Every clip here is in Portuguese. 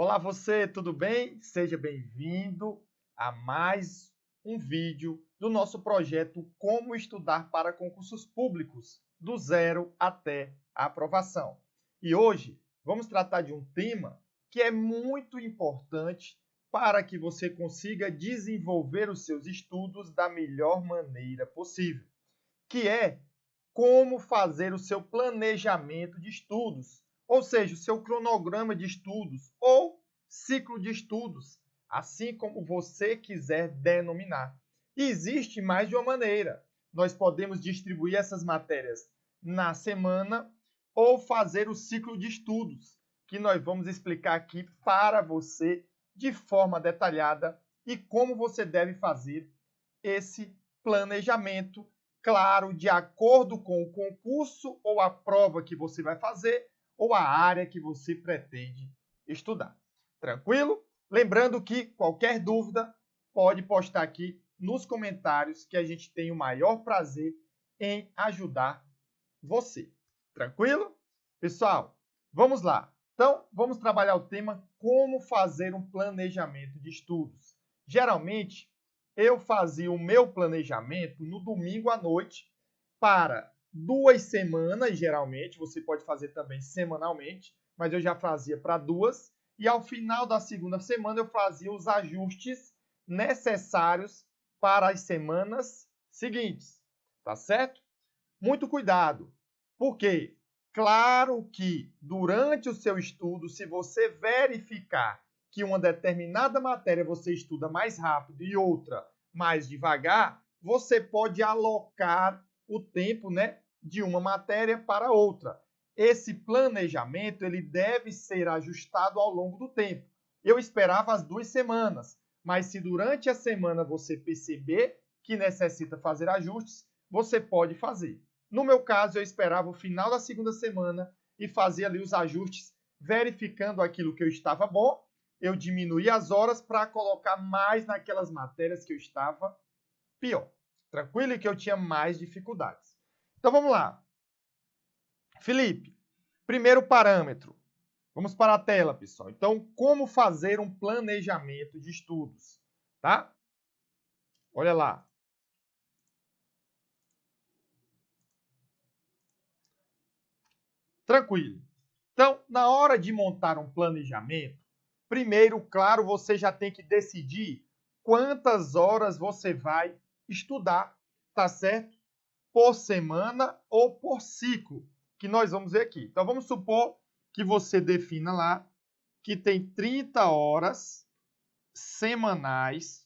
Olá você, tudo bem? Seja bem-vindo a mais um vídeo do nosso projeto Como Estudar para Concursos Públicos, do zero até a aprovação. E hoje vamos tratar de um tema que é muito importante para que você consiga desenvolver os seus estudos da melhor maneira possível, que é como fazer o seu planejamento de estudos, ou seja, o seu cronograma de estudos ou ciclo de estudos, assim como você quiser denominar. E existe mais de uma maneira. Nós podemos distribuir essas matérias na semana ou fazer o ciclo de estudos, que nós vamos explicar aqui para você de forma detalhada e como você deve fazer esse planejamento, claro, de acordo com o concurso ou a prova que você vai fazer ou a área que você pretende estudar. Tranquilo? Lembrando que qualquer dúvida pode postar aqui nos comentários que a gente tem o maior prazer em ajudar você. Tranquilo? Pessoal, vamos lá. Então, vamos trabalhar o tema como fazer um planejamento de estudos. Geralmente, eu fazia o meu planejamento no domingo à noite para 2 semanas, geralmente, você pode fazer também semanalmente, mas eu já fazia para 2, e ao final da segunda semana eu fazia os ajustes necessários para as semanas seguintes, tá certo? Muito cuidado, porque claro que durante o seu estudo, se você verificar que uma determinada matéria você estuda mais rápido e outra mais devagar, você pode alocar o tempo, de uma matéria para outra. Esse planejamento ele deve ser ajustado ao longo do tempo. Eu esperava as 2 semanas, mas se durante a semana você perceber que necessita fazer ajustes, você pode fazer. No meu caso, eu esperava o final da segunda semana e fazia ali os ajustes, verificando aquilo que eu estava bom. Eu diminuía as horas para colocar mais naquelas matérias que eu estava pior. Tranquilo? E que eu tinha mais dificuldades. Então, vamos lá. Felipe, primeiro parâmetro. Vamos para a tela, pessoal. Então, como fazer um planejamento de estudos, tá? Olha lá. Tranquilo. Então, na hora de montar um planejamento, primeiro, claro, você já tem que decidir quantas horas você vai estudar, tá certo? Por semana ou por ciclo, que nós vamos ver aqui. Então, vamos supor que você defina lá que tem 30 horas semanais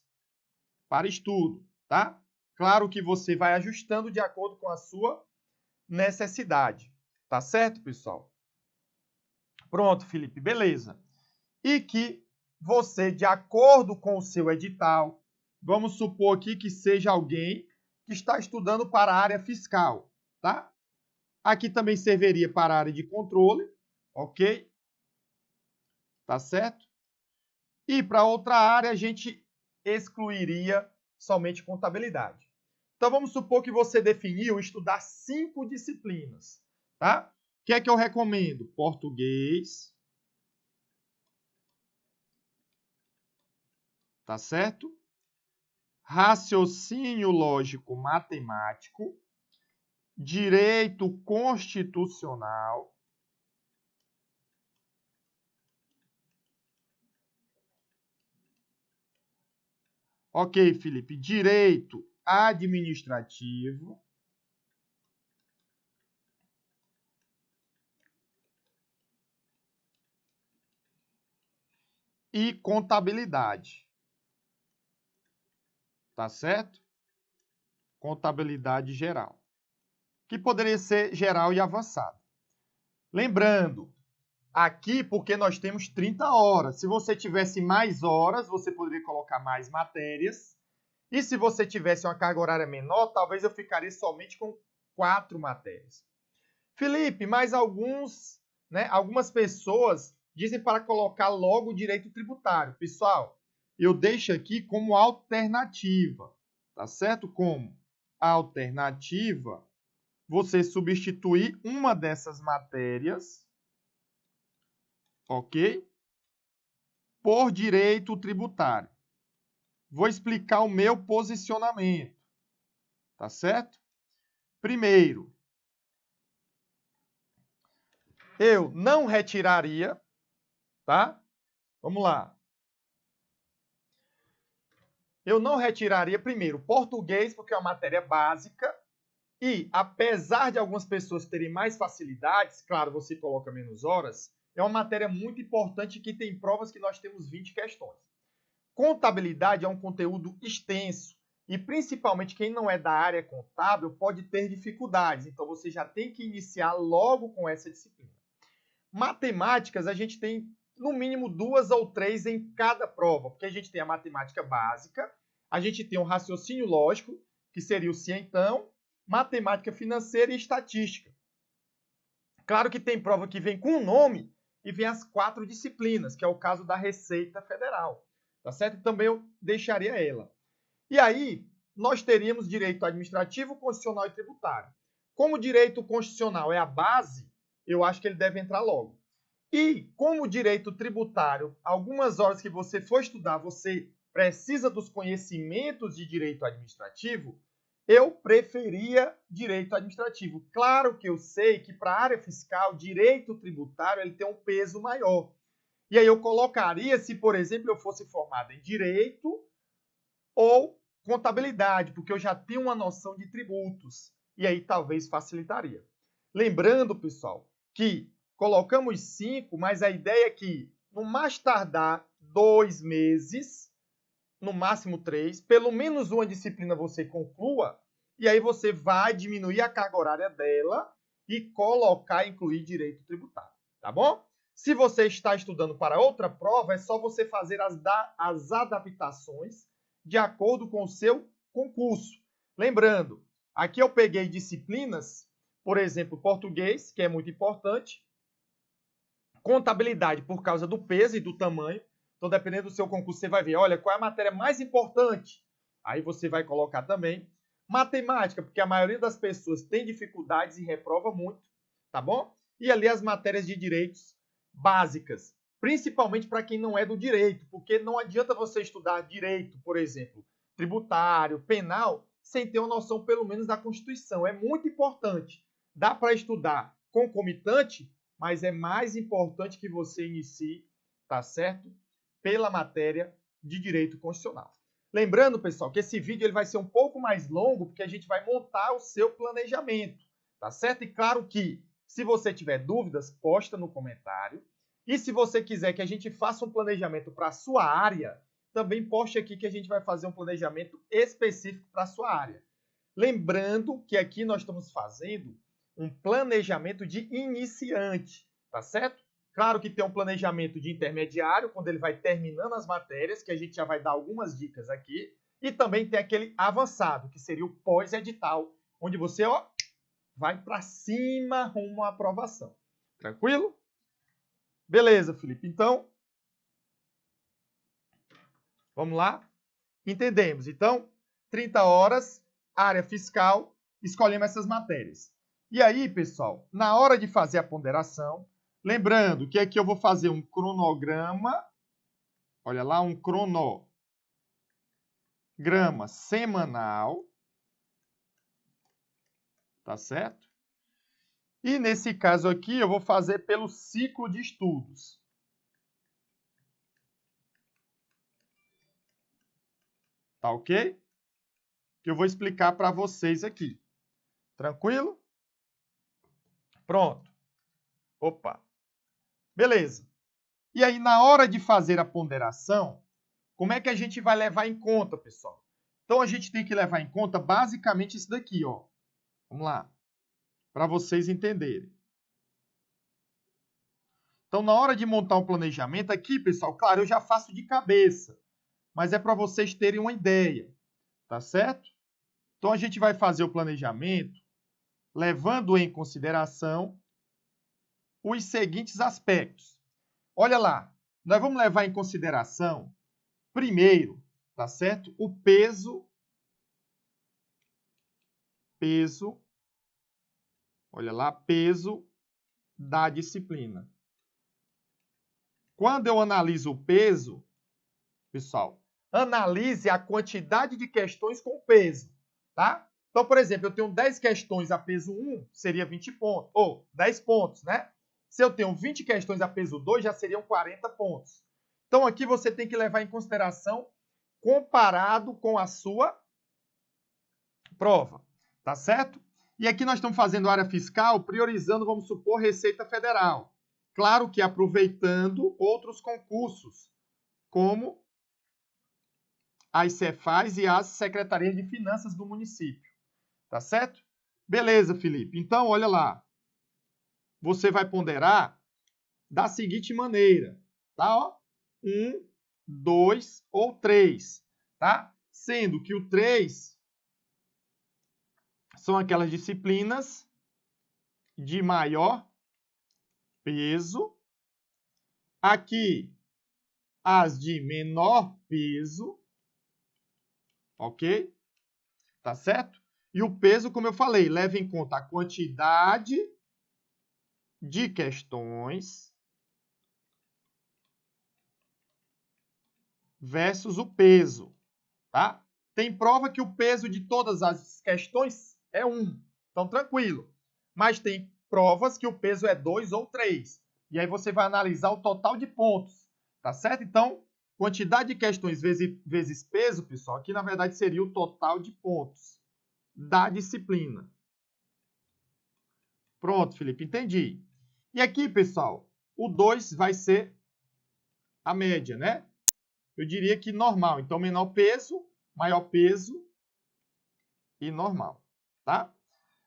para estudo, tá? Claro que você vai ajustando de acordo com a sua necessidade, tá certo, pessoal? Pronto, Felipe, beleza. E que você, de acordo com o seu edital, vamos supor aqui que seja alguém que está estudando para a área fiscal, tá? Aqui também serviria para a área de controle, ok? Tá certo? E para outra área a gente excluiria somente contabilidade. Então vamos supor que você definiu estudar 5 disciplinas, tá? O que é que eu recomendo? Português, tá certo? Raciocínio lógico matemático, direito constitucional, ok, Felipe, direito administrativo, e contabilidade, tá certo? Contabilidade geral, que poderia ser geral e avançado. Lembrando, aqui porque nós temos 30 horas. Se você tivesse mais horas, você poderia colocar mais matérias. E se você tivesse uma carga horária menor, talvez eu ficaria somente com 4 matérias. Felipe, mas algumas pessoas dizem para colocar logo o direito tributário. Pessoal, eu deixo aqui como alternativa, tá certo? Como alternativa, você substituir uma dessas matérias, ok? por direito tributário. Vou explicar o meu posicionamento, tá certo? Primeiro, eu não retiraria, tá? Vamos lá. Eu não retiraria, primeiro, português, porque é uma matéria básica, e apesar de algumas pessoas terem mais facilidades, claro, você coloca menos horas, é uma matéria muito importante que tem provas que nós temos 20 questões. Contabilidade é um conteúdo extenso e principalmente quem não é da área contábil pode ter dificuldades, então você já tem que iniciar logo com essa disciplina. Matemáticas, a gente tem no mínimo 2 ou 3 em cada prova, porque a gente tem a matemática básica, a gente tem o raciocínio lógico, que seria o cientão, matemática financeira e estatística. Claro que tem prova que vem com o nome e vem as 4 disciplinas, que é o caso da Receita Federal, tá certo? Também eu deixaria ela. E aí, nós teríamos direito administrativo, constitucional e tributário. Como o direito constitucional é a base, eu acho que ele deve entrar logo. E como o direito tributário, algumas horas que você for estudar, você precisa dos conhecimentos de direito administrativo, eu preferia direito administrativo. Claro que eu sei que para a área fiscal, direito tributário ele tem um peso maior. E aí eu colocaria se, por exemplo, eu fosse formado em direito ou contabilidade, porque eu já tenho uma noção de tributos. E aí talvez facilitaria. Lembrando, pessoal, que colocamos 5, mas a ideia é que, no mais tardar 2 meses, no máximo 3, pelo menos uma disciplina você conclua, e aí você vai diminuir a carga horária dela e colocar, incluir direito tributário, tá bom? Se você está estudando para outra prova, é só você fazer as adaptações de acordo com o seu concurso. Lembrando, aqui eu peguei disciplinas, por exemplo, português, que é muito importante, contabilidade por causa do peso e do tamanho. Então, dependendo do seu concurso, você vai ver, olha, qual é a matéria mais importante. Aí você vai colocar também. Matemática, porque a maioria das pessoas tem dificuldades e reprova muito, tá bom? E ali as matérias de direitos básicas, principalmente para quem não é do direito, porque não adianta você estudar direito, por exemplo, tributário, penal, sem ter uma noção pelo menos da Constituição. É muito importante. Dá para estudar concomitante, mas é mais importante que você inicie, tá certo? Pela matéria de direito constitucional. Lembrando, pessoal, que esse vídeo ele vai ser um pouco mais longo, porque a gente vai montar o seu planejamento, tá certo? E claro que, se você tiver dúvidas, posta no comentário. E se você quiser que a gente faça um planejamento para a sua área, também poste aqui que a gente vai fazer um planejamento específico para a sua área. Lembrando que aqui nós estamos fazendo um planejamento de iniciante, tá certo? Claro que tem um planejamento de intermediário, quando ele vai terminando as matérias, que a gente já vai dar algumas dicas aqui, e também tem aquele avançado, que seria o pós-edital, onde você, ó, vai para cima rumo à aprovação. Tranquilo? Beleza, Felipe. Então, vamos lá? Entendemos. Então, 30 horas, área fiscal, escolhemos essas matérias. E aí, pessoal, na hora de fazer a ponderação, lembrando que aqui eu vou fazer um cronograma, olha lá, um cronograma semanal, tá certo? E nesse caso aqui eu vou fazer pelo ciclo de estudos. Tá ok? Que eu vou explicar para vocês aqui. Tranquilo? Pronto. Opa. Beleza. E aí, na hora de fazer a ponderação, como é que a gente vai levar em conta, pessoal? Então, a gente tem que levar em conta basicamente isso daqui, ó. Vamos lá. Para vocês entenderem. Então, na hora de montar um planejamento, aqui, pessoal, claro, eu já faço de cabeça, mas é para vocês terem uma ideia, tá certo? Então, a gente vai fazer o planejamento levando em consideração os seguintes aspectos. Olha lá, nós vamos levar em consideração, primeiro, tá certo? O peso, olha lá, peso da disciplina. Quando eu analiso o peso, pessoal, analise a quantidade de questões com peso, tá? Então, por exemplo, eu tenho 10 questões a peso 1, seria 20 pontos, ou 10 pontos, né? Se eu tenho 20 questões a peso 2, já seriam 40 pontos. Então, aqui você tem que levar em consideração comparado com a sua prova, tá certo? E aqui nós estamos fazendo área fiscal, priorizando, vamos supor, Receita Federal. Claro que aproveitando outros concursos, como as Cefaz e as Secretarias de Finanças do município. Tá certo? Beleza, Felipe. Então, olha lá. Você vai ponderar da seguinte maneira, tá? Ó, 1, 2 ou 3, tá? Sendo que o 3 são aquelas disciplinas de maior peso. Aqui, as de menor peso. Ok? Tá certo? E o peso, como eu falei, leva em conta a quantidade de questões versus o peso, tá? Tem prova que o peso de todas as questões é 1, então tranquilo. Mas tem provas que o peso é 2 ou 3. E aí você vai analisar o total de pontos, tá certo? Então, quantidade de questões vezes peso, pessoal, aqui na verdade seria o total de pontos da disciplina. Pronto, Felipe, entendi. E aqui, pessoal, o 2 vai ser a média, né? Eu diria que normal. Então, menor peso, maior peso e normal, tá?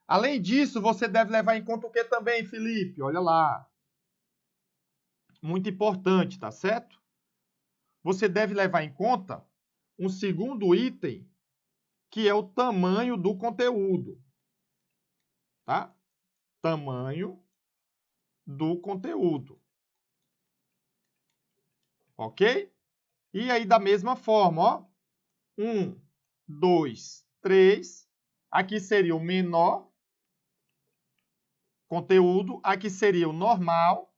Além disso, você deve levar em conta o que também, Felipe? Olha lá. Muito importante, tá certo? Você deve levar em conta um segundo item, que é o tamanho do conteúdo, tá? Tamanho do conteúdo. Ok? E aí, da mesma forma, ó. 1, 2, 3. Aqui seria o menor conteúdo. Aqui seria o normal.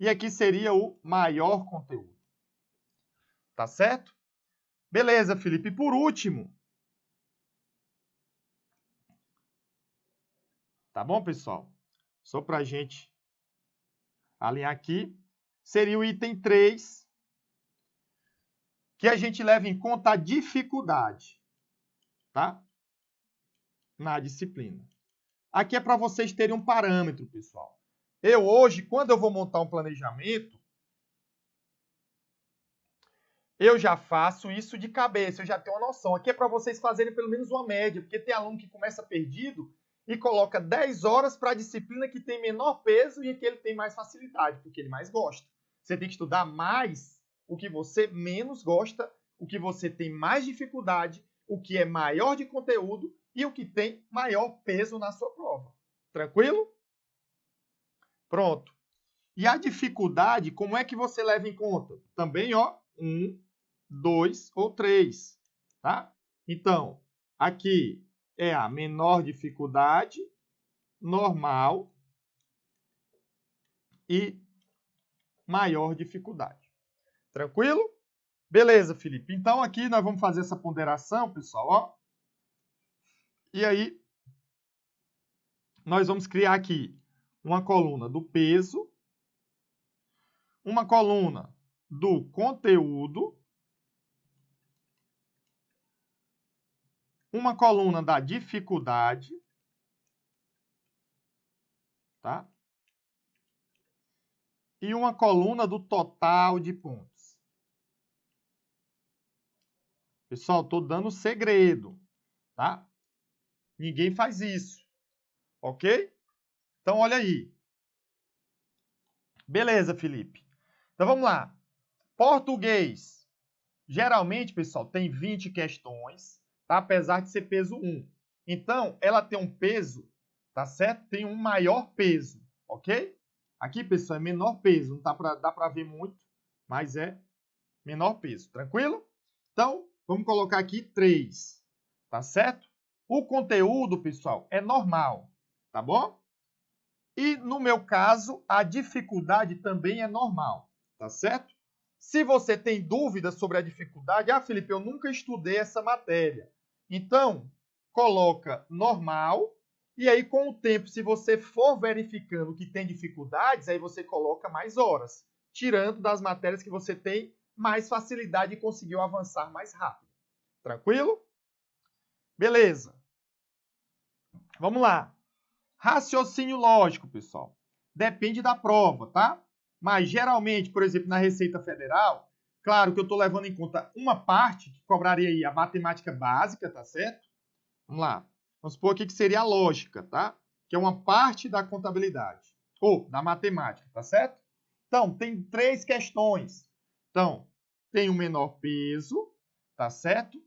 E aqui seria o maior conteúdo. Tá certo? Beleza, Felipe. E por último, tá bom, pessoal? Só para a gente alinhar aqui, seria o item 3, que a gente leva em conta a dificuldade, tá? Na disciplina. Aqui é para vocês terem um parâmetro, pessoal. Eu hoje, quando eu vou montar um planejamento, eu já faço isso de cabeça, eu já tenho uma noção. Aqui é para vocês fazerem pelo menos uma média, porque tem aluno que começa perdido e coloca 10 horas para a disciplina que tem menor peso e que ele tem mais facilidade, porque ele mais gosta. Você tem que estudar mais o que você menos gosta, o que você tem mais dificuldade, o que é maior de conteúdo e o que tem maior peso na sua prova. Tranquilo? Pronto. E a dificuldade, como é que você leva em conta? Também, ó, 1, 2 ou 3, tá? Então, aqui é a menor dificuldade, normal e maior dificuldade. Tranquilo? Beleza, Felipe. Então, aqui nós vamos fazer essa ponderação, pessoal, ó. E aí, nós vamos criar aqui uma coluna do peso, uma coluna do conteúdo, uma coluna da dificuldade, tá? E uma coluna do total de pontos. Pessoal, estou dando segredo, tá? Ninguém faz isso, ok? Então, olha aí. Beleza, Felipe. Então, vamos lá. Português. Geralmente, pessoal, tem 20 questões, tá? Apesar de ser peso 1. Então, ela tem um peso, tá certo? Tem um maior peso, ok? Aqui, pessoal, é menor peso. Não dá para ver muito, mas é menor peso. Tranquilo? Então, vamos colocar aqui 3, tá certo? O conteúdo, pessoal, é normal, tá bom? E, no meu caso, a dificuldade também é normal, tá certo? Se você tem dúvidas sobre a dificuldade, Felipe, eu nunca estudei essa matéria. Então, coloca normal, e aí com o tempo, se você for verificando que tem dificuldades, aí você coloca mais horas, tirando das matérias que você tem mais facilidade e conseguiu avançar mais rápido. Tranquilo? Beleza. Vamos lá. Raciocínio lógico, pessoal. Depende da prova, tá? Mas, geralmente, por exemplo, na Receita Federal, claro que eu estou levando em conta uma parte que cobraria aí a matemática básica, tá certo? Vamos lá. Vamos supor aqui que seria a lógica, tá? Que é uma parte da contabilidade. Ou da matemática, tá certo? Então, tem 3 questões. Então, tem o menor peso, tá certo?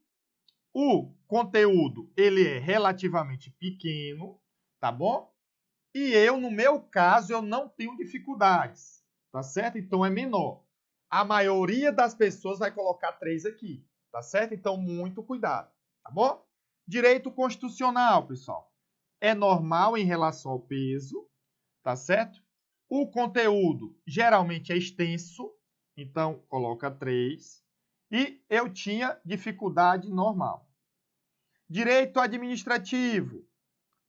O conteúdo, ele é relativamente pequeno, tá bom? E eu, no meu caso, eu não tenho dificuldades, tá certo? Então é menor. A maioria das pessoas vai colocar 3 aqui, tá certo? Então muito cuidado, tá bom? Direito constitucional, pessoal. É normal em relação ao peso, tá certo? O conteúdo geralmente é extenso, então coloca 3. E eu tinha dificuldade normal. Direito administrativo.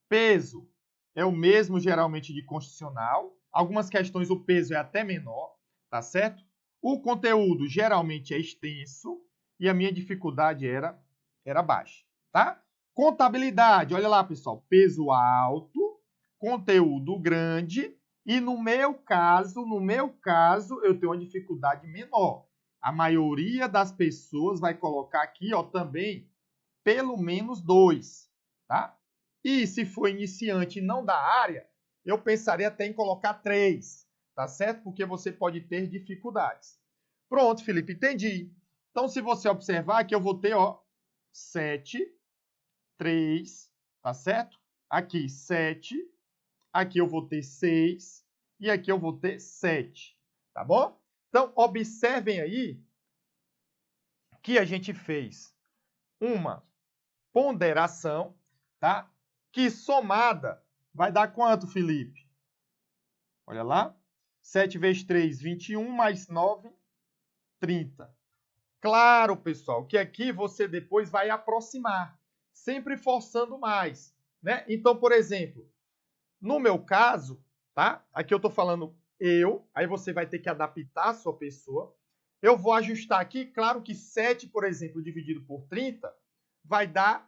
Peso é o mesmo geralmente de constitucional. Algumas questões o peso é até menor, tá certo? O conteúdo geralmente é extenso e a minha dificuldade era baixa, tá? Contabilidade, olha lá, pessoal, peso alto, conteúdo grande e no meu caso, eu tenho uma dificuldade menor. A maioria das pessoas vai colocar aqui, ó, também pelo menos 2, tá? E se for iniciante e não da área, eu pensaria até em colocar 3, tá certo? Porque você pode ter dificuldades. Pronto, Felipe, entendi. Então, se você observar aqui, eu vou ter, ó, 7, 3, tá certo? Aqui, 7. Aqui eu vou ter 6. E aqui eu vou ter 7, tá bom? Então, observem aí que a gente fez uma ponderação, tá? Que somada vai dar quanto, Felipe? Olha lá. 7 vezes 3, 21, mais 9, 30. Claro, pessoal, que aqui você depois vai aproximar, sempre forçando mais, né? Então, por exemplo, no meu caso, tá? Aqui eu estou falando eu, aí você vai ter que adaptar a sua pessoa. Eu vou ajustar aqui, claro que 7, por exemplo, dividido por 30, vai dar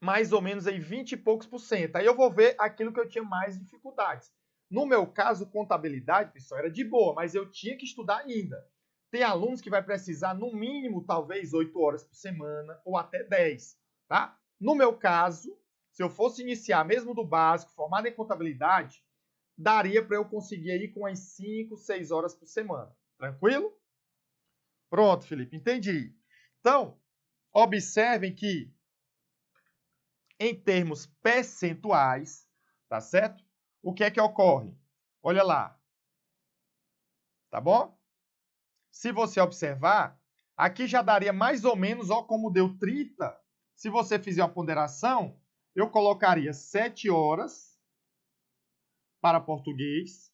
mais ou menos aí 20 e poucos por cento. Aí eu vou ver aquilo que eu tinha mais dificuldades. No meu caso, contabilidade, pessoal, era de boa, mas eu tinha que estudar ainda. Tem alunos que vai precisar, no mínimo, talvez 8 horas por semana ou até 10, tá? No meu caso, se eu fosse iniciar mesmo do básico, formado em contabilidade, daria para eu conseguir aí com as 5, 6 horas por semana. Tranquilo? Pronto, Felipe, entendi. Então, observem que em termos percentuais, tá certo? O que é que ocorre? Olha lá, tá bom? Se você observar, aqui já daria mais ou menos, ó, como deu 30. Se você fizer uma ponderação, eu colocaria 7 horas para português,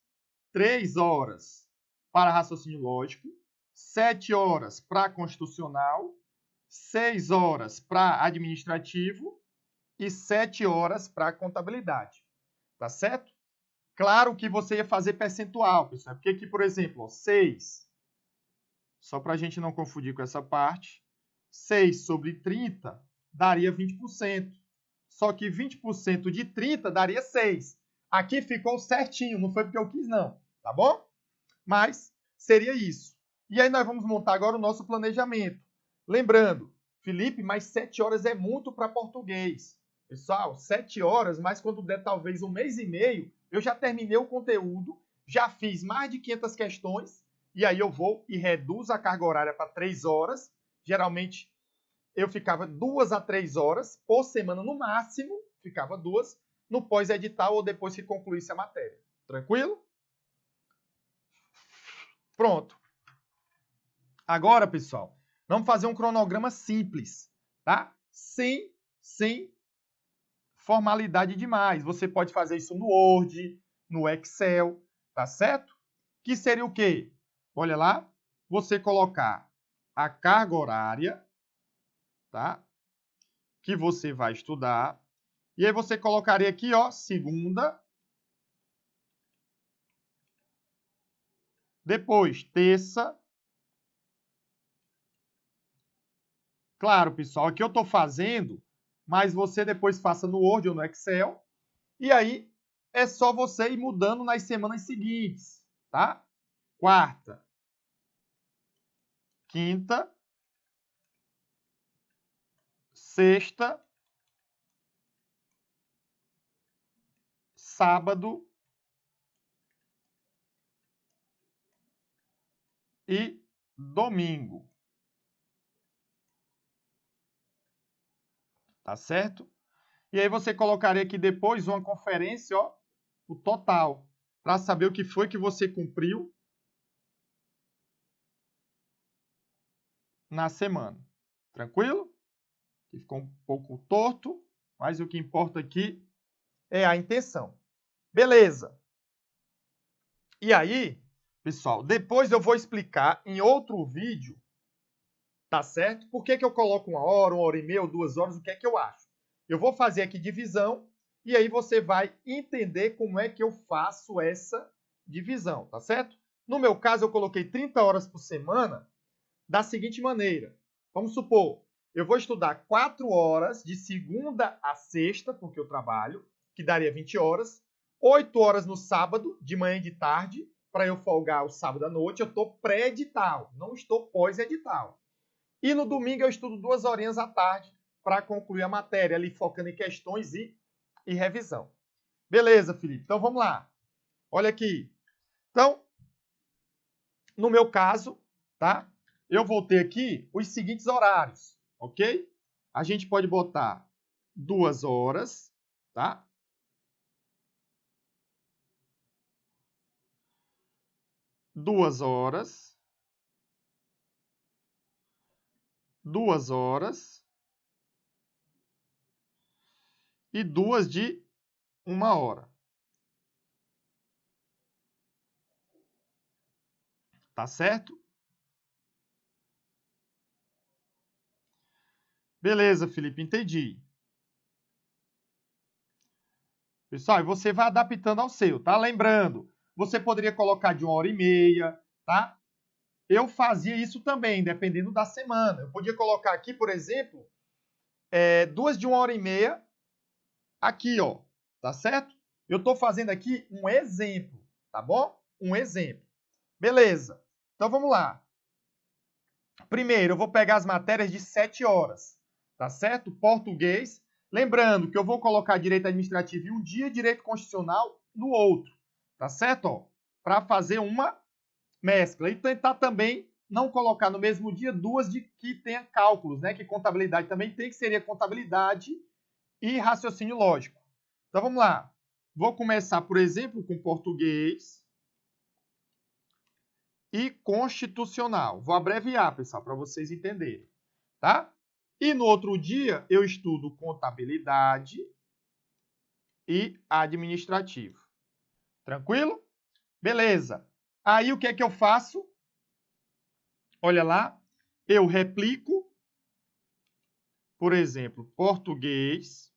3 horas para raciocínio lógico, 7 horas para constitucional, 6 horas para administrativo e 7 horas para contabilidade. Tá certo? Claro que você ia fazer percentual, pessoal. Porque aqui, por exemplo, ó, 6, só para a gente não confundir com essa parte, 6 sobre 30 daria 20%. Só que 20% de 30 daria 6. Aqui ficou certinho, não foi porque eu quis, não. Tá bom? Mas seria isso. E aí nós vamos montar agora o nosso planejamento. Lembrando, Felipe, mais 7 horas é muito para português. Pessoal, 7 horas, mas quando der talvez 1 mês e meio, eu já terminei o conteúdo, já fiz mais de 500 questões, e aí eu vou e reduzo a carga horária para 3 horas. Geralmente, eu ficava 2 a 3 horas por semana no máximo, ficava 2, no pós-edital ou depois que concluísse a matéria. Tranquilo? Pronto. Agora, pessoal, vamos fazer um cronograma simples, tá? Sem formalidade demais. Você pode fazer isso no Word, no Excel, tá certo? Que seria o quê? Olha lá, você colocar a carga horária, tá? Que você vai estudar. E aí você colocaria aqui, ó, segunda. Depois, terça. Claro, pessoal, aqui eu estou fazendo, mas você depois faça no Word ou no Excel. E aí é só você ir mudando nas semanas seguintes, tá? Quarta, quinta, sexta, sábado e domingo. Tá certo? E aí você colocaria aqui depois uma conferência, ó, o total, para saber o que foi que você cumpriu na semana. Tranquilo? Que ficou um pouco torto, mas o que importa aqui é a intenção. Beleza. E aí, pessoal, depois eu vou explicar em outro vídeo, tá certo? Por que eu coloco 1 hora e meia, ou 2 horas, o que é que eu acho? Eu vou fazer aqui divisão e aí você vai entender como é que eu faço essa divisão, tá certo? No meu caso, eu coloquei 30 horas por semana da seguinte maneira. Vamos supor, eu vou estudar 4 horas de segunda a sexta, porque eu trabalho, que daria 20 horas. 8 horas no sábado, de manhã e de tarde, para eu folgar o sábado à noite. Eu estou pré-edital, não estou pós-edital. E no domingo eu estudo 2 horinhas à tarde para concluir a matéria, ali focando em questões e revisão. Beleza, Felipe? Então vamos lá. Olha aqui. Então, no meu caso, tá? Eu vou ter aqui os seguintes horários, ok? A gente pode botar 2 horas, tá? 2 horas. 2 horas. E 2 de 1 hora. Tá certo? Beleza, Felipe, entendi. Pessoal, e você vai adaptando ao seu, tá? Lembrando, você poderia colocar de 1 hora e meia, tá? Eu fazia isso também, dependendo da semana. Eu podia colocar aqui, por exemplo, 2 de 1 hora e meia, aqui, ó, tá certo? Eu estou fazendo aqui um exemplo, tá bom? Um exemplo. Beleza. Então, vamos lá. Primeiro, eu vou pegar as matérias de 7 horas, tá certo? Português. Lembrando que eu vou colocar direito administrativo em um dia e direito constitucional no outro, tá certo? Para fazer uma mescla. E tentar também não colocar no mesmo dia 2 de que tenha cálculos, né? Que contabilidade também tem, que seria contabilidade e raciocínio lógico. Então vamos lá. Vou começar, por exemplo, com português e constitucional. Vou abreviar, pessoal, para vocês entenderem, tá? E no outro dia eu estudo contabilidade e administrativo. Tranquilo? Beleza. Aí o que é que eu faço? Olha lá, eu replico, por exemplo, português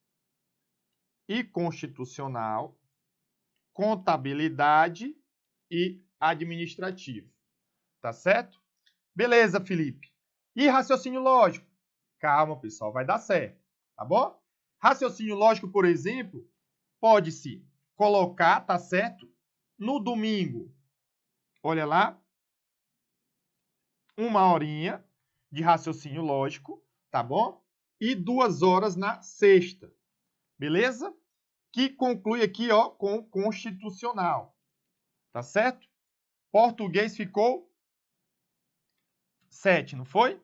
e constitucional, contabilidade e administrativo. Tá certo? Beleza, Felipe. E raciocínio lógico? Calma, pessoal, vai dar certo, tá bom? Raciocínio lógico, por exemplo, pode-se colocar, tá certo? No domingo, olha lá, 1 horinha de raciocínio lógico, tá bom? E 2 horas na sexta, beleza? Que conclui aqui, ó, com constitucional, tá certo? Português ficou 7, não foi?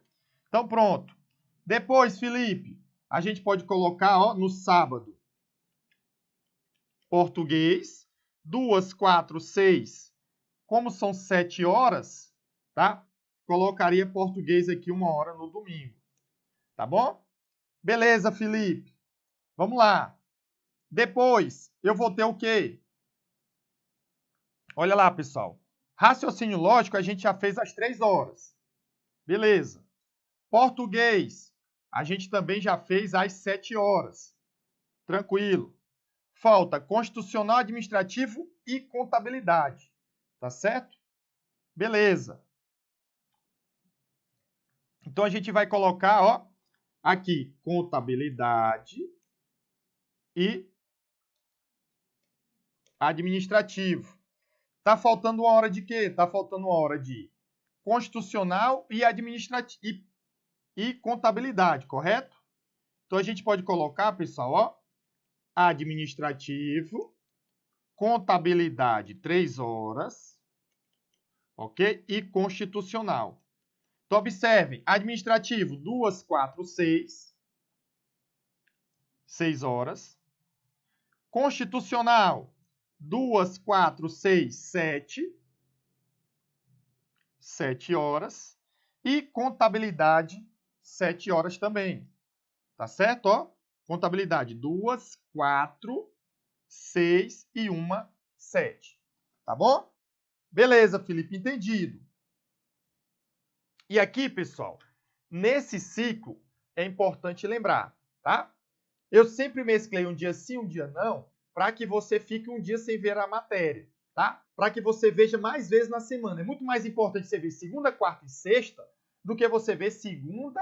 Então, pronto. Depois, Felipe, a gente pode colocar, ó, no sábado, português, 2, 4, 6. Como são 7 horas, tá? Colocaria português aqui 1 hora no domingo. Tá bom? Beleza, Felipe. Vamos lá. Depois, eu vou ter o quê? Olha lá, pessoal. Raciocínio lógico, a gente já fez às 3 horas. Beleza. Português, a gente também já fez às 7 horas. Tranquilo. Falta constitucional, administrativo e contabilidade. Tá certo? Beleza. Então, a gente vai colocar, ó, aqui, contabilidade e administrativo. Tá faltando uma hora de quê? Tá faltando uma hora de constitucional e administrativo e contabilidade, correto? Então, a gente pode colocar, pessoal, ó, administrativo, contabilidade, 3 horas, ok? E constitucional. Então, observem, administrativo, 2, 4, 6, 6 horas. Constitucional, 2, 4, 6, 7, 7 horas. E contabilidade, 7 horas também. Tá certo? Ó, contabilidade, 2, 4, 6 e 1, 7. Tá bom? Beleza, Felipe, entendido. E aqui, pessoal, nesse ciclo é importante lembrar, tá? Eu sempre mesclei um dia sim, um dia não, para que você fique um dia sem ver a matéria, tá? Para que você veja mais vezes na semana. É muito mais importante você ver segunda, quarta e sexta do que você ver segunda,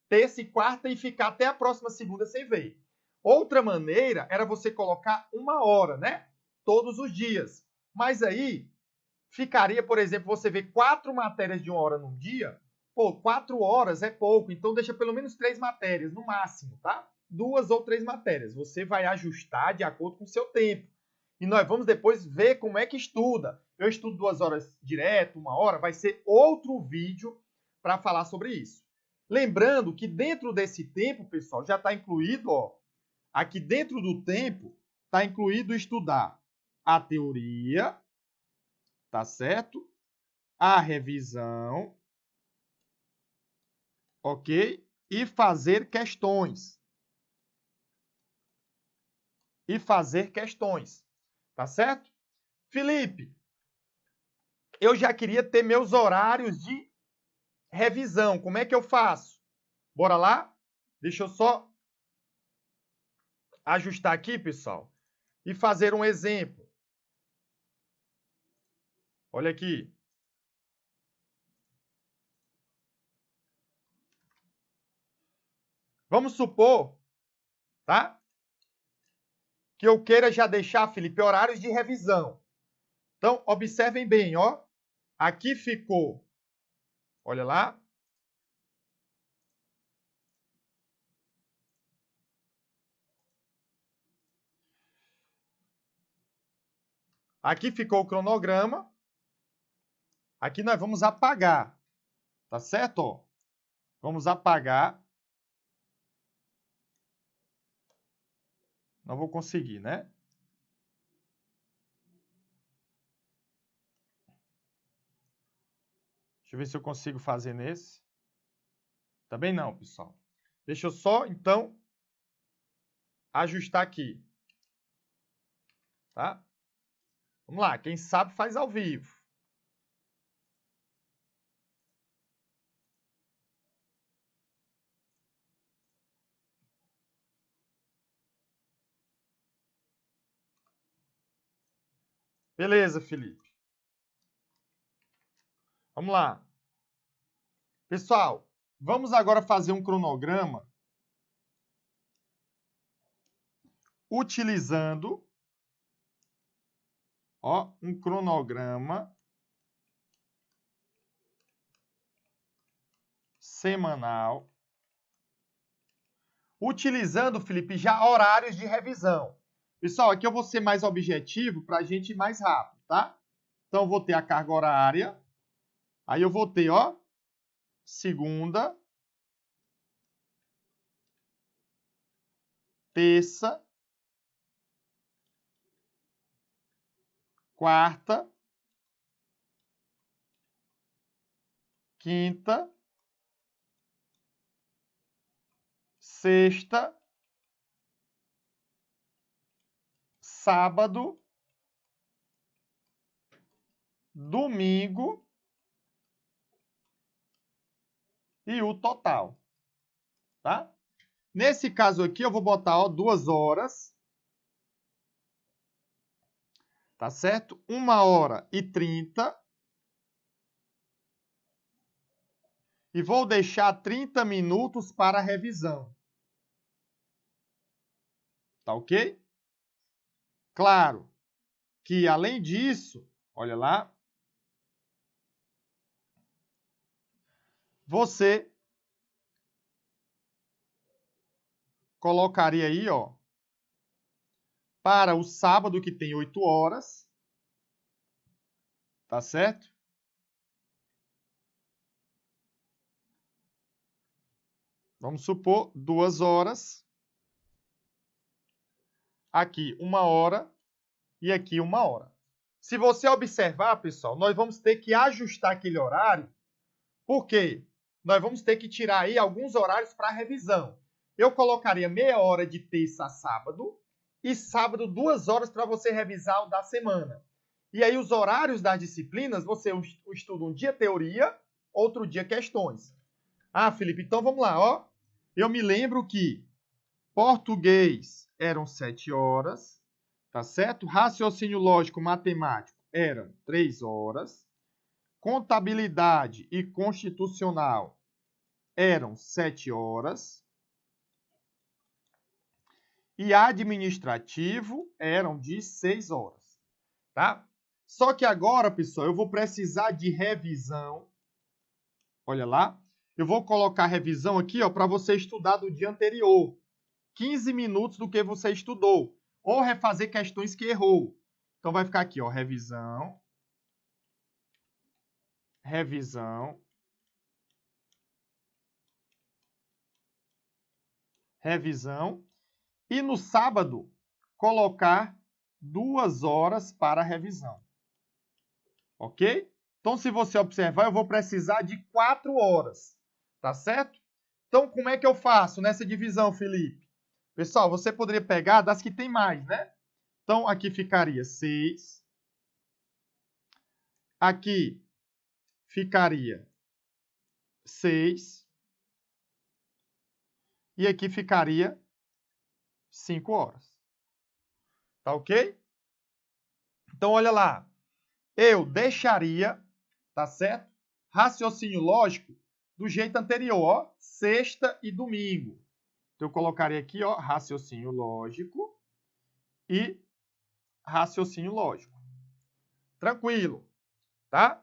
terça e quarta e ficar até a próxima segunda sem ver. Outra maneira era você colocar 1 hora, né? Todos os dias. Mas aí ficaria, por exemplo, você ver 4 matérias de 1 hora num dia. Pô, 4 horas é pouco, então deixa pelo menos 3 matérias no máximo, tá? 2 ou 3 matérias. Você vai ajustar de acordo com o seu tempo. E nós vamos depois ver como é que estuda. Eu estudo 2 horas direto, 1 hora, vai ser outro vídeo para falar sobre isso. Lembrando que dentro desse tempo, pessoal, já está incluído, ó, aqui dentro do tempo, está incluído estudar a teoria, tá certo? A revisão, ok? E fazer questões. Tá certo? Felipe, eu já queria ter meus horários de revisão. Como é que eu faço? Bora lá? Deixa eu só ajustar aqui, pessoal, e fazer um exemplo. Olha aqui. Vamos supor, tá? Que eu queira já deixar, Felipe, horários de revisão. Então, observem bem, ó. Aqui ficou, olha lá. Aqui ficou o cronograma. Aqui nós vamos apagar, tá certo? Ó, vamos apagar. Não vou conseguir, né? Deixa eu ver se eu consigo fazer nesse. Também não, pessoal. Deixa eu só, então, ajustar aqui. Tá? Vamos lá. Quem sabe faz ao vivo. Beleza, Felipe. Vamos lá. Pessoal, vamos agora fazer um cronograma utilizando, ó, um cronograma semanal, utilizando, Felipe, já horários de revisão. Pessoal, aqui eu vou ser mais objetivo para a gente ir mais rápido, tá? Então, eu vou ter a carga horária. Aí eu vou ter, ó, segunda, terça, quarta, quinta, sexta sábado, domingo e o total, tá? Nesse caso aqui, eu vou botar, ó, 2 horas, tá certo? 1h30 e vou deixar 30 minutos para revisão. Tá ok? Claro que, além disso, olha lá, você colocaria aí, ó, para o sábado, que tem 8 horas, tá certo? Vamos supor 2 horas, aqui 1 hora e aqui 1 hora. Se você observar, pessoal, nós vamos ter que ajustar aquele horário, porque nós vamos ter que tirar aí alguns horários para revisão. Eu colocaria meia hora de terça a sábado e sábado 2 horas para você revisar o da semana. E aí os horários das disciplinas, você estuda um dia teoria, outro dia questões. Ah, Felipe, então vamos lá, ó. Eu me lembro que português eram 7 horas, tá certo? Raciocínio lógico matemático eram 3 horas. Contabilidade e constitucional eram 7 horas. E administrativo eram de 6 horas, tá? Só que agora, pessoal, eu vou precisar de revisão. Olha lá. Eu vou colocar revisão aqui, ó, para você estudar do dia anterior. 15 minutos do que você estudou. Ou refazer questões que errou. Então, vai ficar aqui, ó, revisão. Revisão. Revisão. E no sábado, colocar 2 horas para revisão. Ok? Então, se você observar, eu vou precisar de 4 horas. Tá certo? Então, como é que eu faço nessa divisão, Felipe? Pessoal, você poderia pegar das que tem mais, né? Então, aqui ficaria 6. Aqui ficaria 6. E aqui ficaria 5 horas. Tá ok? Então, olha lá. Eu deixaria, tá certo? Raciocínio lógico do jeito anterior, ó. Sexta e domingo. Então, eu colocaria aqui, ó, raciocínio lógico e raciocínio lógico. Tranquilo, tá?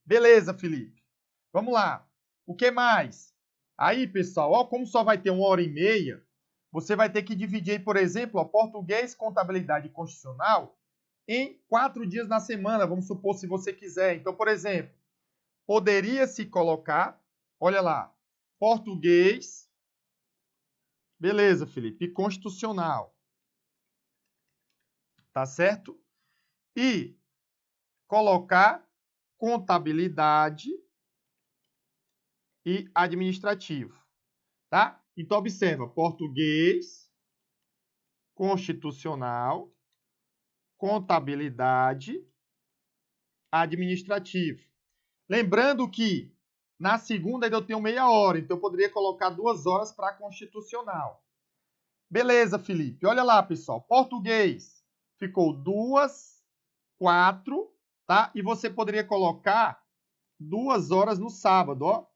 Beleza, Felipe. Vamos lá. O que mais? Aí, pessoal, ó, como só vai ter 1h30, você vai ter que dividir aí, por exemplo, ó, português, contabilidade e constitucional em 4 dias na semana, vamos supor, se você quiser. Então, por exemplo, poderia-se colocar, olha lá, português, beleza, Felipe, e constitucional, tá certo? E colocar contabilidade e administrativo, tá? Então, observa, português, constitucional, contabilidade, administrativo. Lembrando que na segunda ainda eu tenho meia hora, então eu poderia colocar 2 horas para constitucional. Beleza, Felipe. Olha lá, pessoal. Português ficou 2, 4, tá? E você poderia colocar 2 horas no sábado, ó,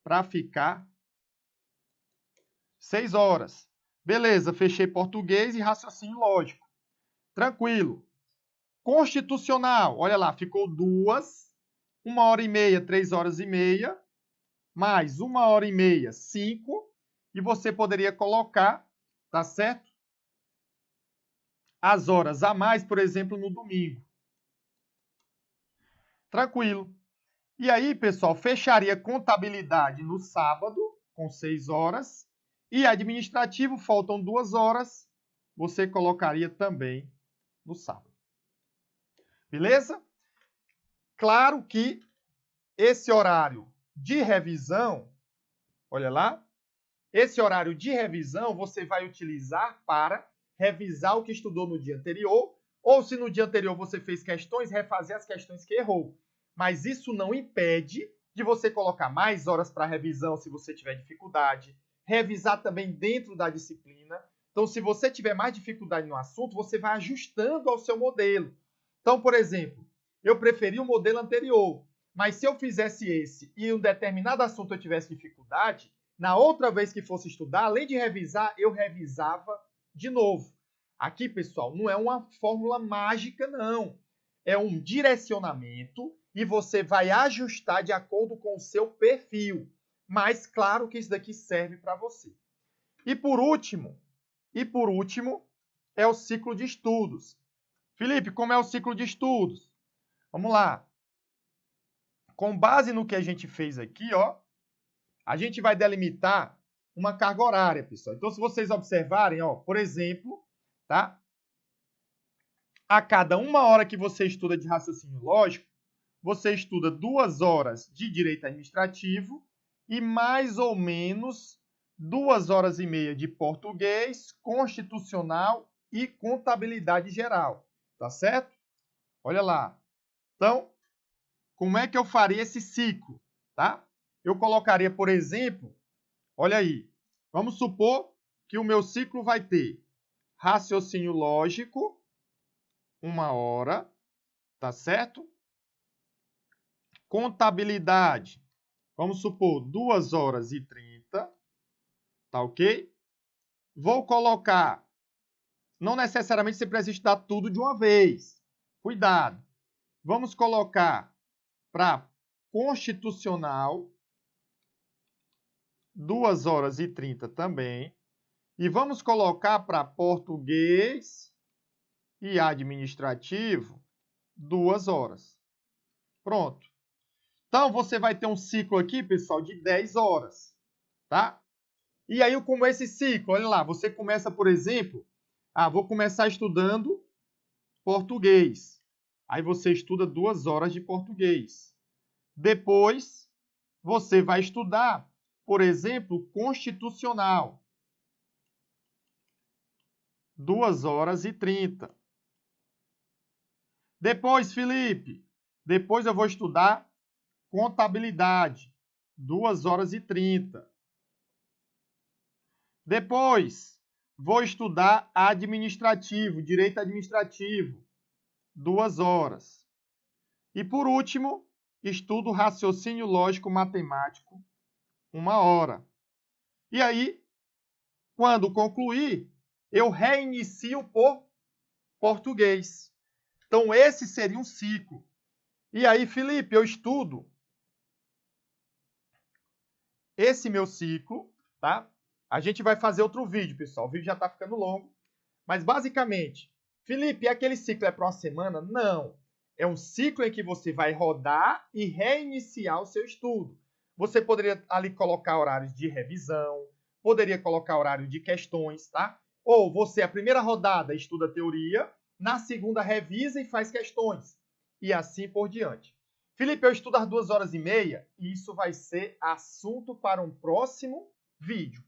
para ficar 6 horas. Beleza, fechei português e raciocínio lógico. Tranquilo. Constitucional, olha lá, ficou 2, 1h30, 3h30, mais 1h30, 5, e você poderia colocar, tá certo? As horas a mais, por exemplo, no domingo. Tranquilo. E aí, pessoal, fecharia contabilidade no sábado, com 6 horas, e administrativo, faltam 2 horas, você colocaria também no sábado. Beleza? Claro que esse horário de revisão, olha lá, esse horário de revisão você vai utilizar para revisar o que estudou no dia anterior, ou se no dia anterior você fez questões, refazer as questões que errou. Mas isso não impede de você colocar mais horas para revisão se você tiver dificuldade, revisar também dentro da disciplina. Então, se você tiver mais dificuldade no assunto, você vai ajustando ao seu modelo. Então, por exemplo, eu preferi o modelo anterior, mas se eu fizesse esse e em um determinado assunto eu tivesse dificuldade, na outra vez que fosse estudar, além de revisar, eu revisava de novo. Aqui, pessoal, não é uma fórmula mágica, não. É um direcionamento e você vai ajustar de acordo com o seu perfil. Mas, claro que isso daqui serve para você. E por último, é o ciclo de estudos. Felipe, como é o ciclo de estudos? Vamos lá. Com base no que a gente fez aqui, ó, a gente vai delimitar uma carga horária, pessoal. Então, se vocês observarem, ó, por exemplo, tá? A cada 1 hora que você estuda de raciocínio lógico, você estuda 2 horas de direito administrativo e mais ou menos 2 horas e meia de português, constitucional e contabilidade geral. Tá certo? Olha lá. Então, como é que eu faria esse ciclo? Tá? Eu colocaria, por exemplo, olha aí, vamos supor que o meu ciclo vai ter raciocínio lógico, 1 hora, tá certo? Contabilidade, vamos supor, 2 horas e 30, tá ok? Vou colocar, não necessariamente você precisa estudar tudo de uma vez, cuidado. Vamos colocar para constitucional, 2 horas e 30 também. E vamos colocar para português e administrativo 2 horas. Pronto. Então, você vai ter um ciclo aqui, pessoal, de 10 horas. Tá? E aí, como é esse ciclo? Olha lá, você começa, por exemplo, vou começar estudando português. Aí você estuda 2 horas de português. Depois, você vai estudar, por exemplo, constitucional. 2 horas e 30. Depois, Felipe, depois eu vou estudar contabilidade. 2 horas e 30. Depois, vou estudar administrativo, direito administrativo. 2 horas. E por último, estudo raciocínio lógico matemático. 1 hora. E aí, quando concluir, eu reinicio por português. Então, esse seria um ciclo. E aí, Felipe, eu estudo esse meu ciclo, tá? A gente vai fazer outro vídeo, pessoal. O vídeo já está ficando longo. Mas, basicamente, Felipe, aquele ciclo é para uma semana? Não. É um ciclo em que você vai rodar e reiniciar o seu estudo. Você poderia ali colocar horários de revisão, poderia colocar horário de questões, tá? Ou você, a primeira rodada, estuda teoria, na segunda revisa e faz questões. E assim por diante. Felipe, eu estudo às 2 horas e meia e isso vai ser assunto para um próximo vídeo.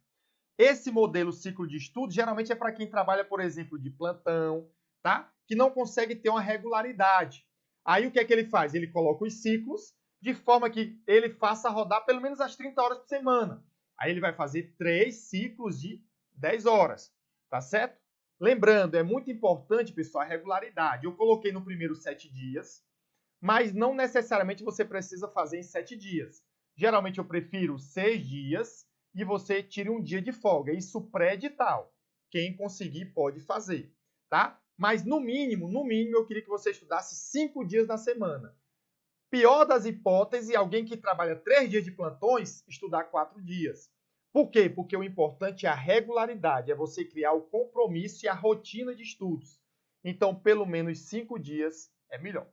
Esse modelo ciclo de estudo geralmente é para quem trabalha, por exemplo, de plantão, tá? Que não consegue ter uma regularidade. Aí o que é que ele faz? Ele coloca os ciclos de forma que ele faça rodar pelo menos as 30 horas por semana. Aí ele vai fazer 3 ciclos de 10 horas, tá certo? Lembrando, é muito importante, pessoal, a regularidade. Eu coloquei no primeiro 7 dias, mas não necessariamente você precisa fazer em 7 dias. Geralmente eu prefiro 6 dias e você tire um dia de folga. Isso pré-edital. Quem conseguir pode fazer, tá? Mas no mínimo, eu queria que você estudasse 5 dias na semana. Pior das hipóteses, alguém que trabalha 3 dias de plantões, estudar 4 dias. Por quê? Porque o importante é a regularidade, é você criar o compromisso e a rotina de estudos. Então, pelo menos 5 dias é melhor.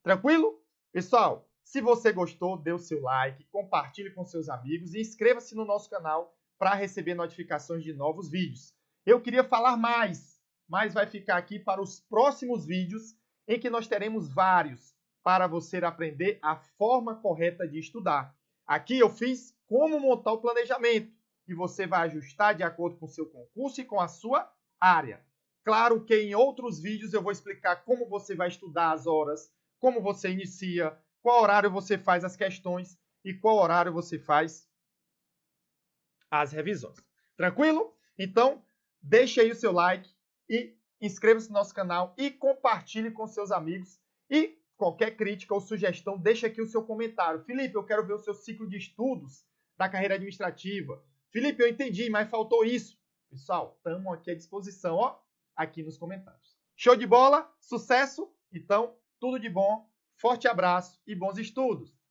Tranquilo? Pessoal, se você gostou, dê o seu like, compartilhe com seus amigos e inscreva-se no nosso canal para receber notificações de novos vídeos. Eu queria falar mais, mas vai ficar aqui para os próximos vídeos em que nós teremos vários para você aprender a forma correta de estudar. Aqui eu fiz como montar o planejamento e você vai ajustar de acordo com o seu concurso e com a sua área. Claro que em outros vídeos eu vou explicar como você vai estudar as horas, como você inicia, qual horário você faz as questões e qual horário você faz as revisões. Tranquilo? Então, deixe aí o seu like e inscreva-se no nosso canal e compartilhe com seus amigos. E qualquer crítica ou sugestão, deixe aqui o seu comentário. Felipe, eu quero ver o seu ciclo de estudos da carreira administrativa. Felipe, eu entendi, mas faltou isso. Pessoal, estamos aqui à disposição, ó, aqui nos comentários. Show de bola? Sucesso? Então, tudo de bom. Forte abraço e bons estudos!